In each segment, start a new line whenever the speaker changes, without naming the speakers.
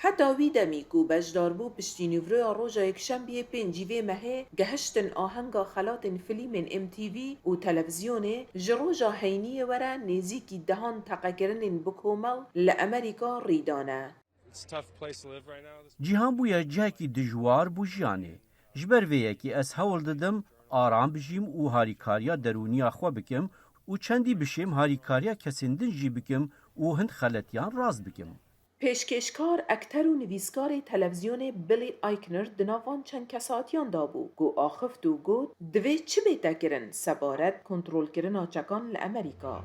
حتی وی دمی کو بجدار بو پشتی نیورویا روژا یکشنبه پنجیوه مهه گهشتن آهنگا خلاتن فیلمین MTV و تلویزیونه جروژا هینیه وره نزیکی دهان تقاکرنین بکومل لأمریکا ریدانه.
جیهان بویا جاکی دجوار بو جیانه. جبر ویکی از هول ددم آرام بجیم و هاریکاریا درونیا خوا بکم و چندی بشیم هاریکاریا کسندن جی بکم و هند خلطیان راز بکم.
پیشکشکار اکتر و نویسکار تلویزیون بیلی آیکنر دناوان چند کساتیان دابو گو آخفت و گود دوی چه بیتا کرن سبارت کنترول کرن آچکان لأمریکا.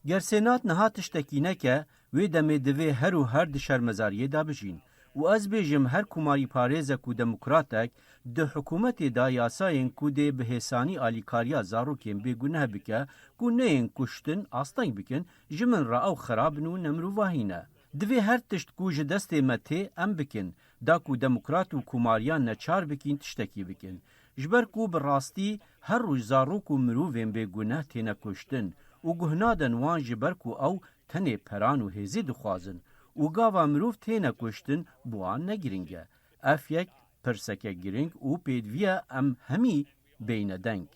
گر سینات نها تشتکی نکه وی دمه دوی هر و هر دشرمزاریه دا بجین و از بیجم هر کماری پارێزek و دموکراتek di hikûmetê da yasayên ku dê bi hêsanî alîkariya zarokên bêgunehe bike ku neyên kuştin asteng bikin ji min re ew xerabin û nemrûvahîne. Divê her tişt ku ji destê me tê em bikin da ku demokrat û kumariyan neçar bikîn tiştekî bikin. Ji ber ku bi rastî her roj zarok û mirovên bêguneh têne kuştin û guhnaden wan ji ber ku ew tenê peran û hêzê dixwazin û gava mirov têne kuştin bi wan negiring e. Ev yek pirseke giring û pêdiviya em hemî bêyne deng.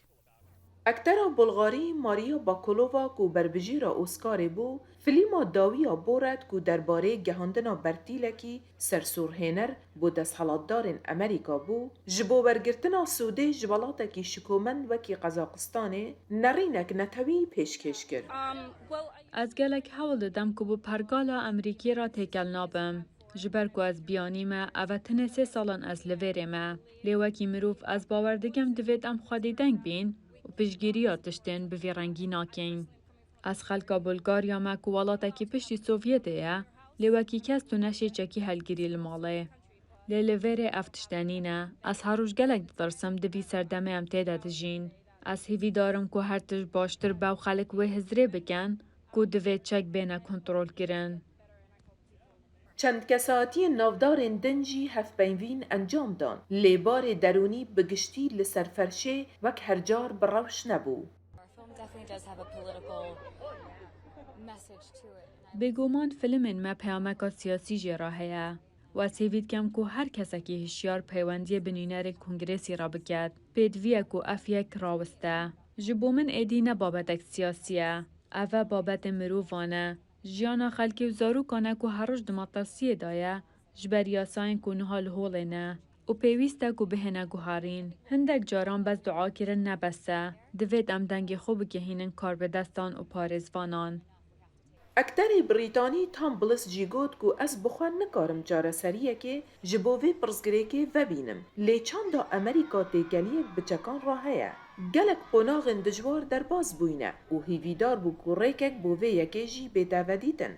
اکترا بلغاری ماریا باکولووا کو بربجیرا اوسکار بو فیلما داویا بورد کو درباره گهاندنا برتیلکی سرسورهنر بو دستحالاتدارن امریکا بو جبو برگرتنا سوده جبالاتکی شکومن وکی قزاقستانه نرینک نتوی پیشکش کرد.
از گلک حول دادم که بو پرگالا امریکی را تکل نابم. جبر کو از بیانیمه اوتن 3 سالان از لویرمه لیوکی مروف از باوردگم دوید ام خودی دنگ بین و پشگیری آتشتین به ویرنگی ناکین. از خلکا بلگاریا ما کوالاتا کی پشتی سوویته لیوکی کس تو نشی چکی هلگیری الماله. لیلویر افتشتنینه از هروش گلک درسم دوی سردمه ام تیده دجین. از هیوی دارم که هر تش باشتر باو خلک و هزره بکن که دوید چک بینه کنترول کرن.
چند کساتی نافدار دنجی هفبینوین انجام دان. لیبار درونی بگشتی لسرفرشه وک هرجار بروش نبو.
بگومان فیلمین ما پیامک سیاسی جراحه و سیوید کم که هر کسی که هشیار پیوندی بنینر کنگرسی را بکد پیدویه که افیک راوسته. جبومن ایدی نبابدک سیاسیه. اوه بابت مروفانه. جیانا خلکی و زارو کنه که هر روز دماغتاسیه دایه جبر یاساین که نهال هوله نه و پیوسته که بهنه گوهارین هندک جاران بس دعا کرن نبسته دوید ام دنگی خوب که هینن کار به دستان و پارزوانان.
اکتری بریتانی تام بلس جی گوت کو از بخوان نکارم جاره سریه که جبوه پرزگره که وبینم. لیچان دا امریکا تیگلیک بچکان راهیه. گلک قناغن دجوار در باز بوینه و هیویدار بو کو ریکک بوه یکی جی بیداودیدن.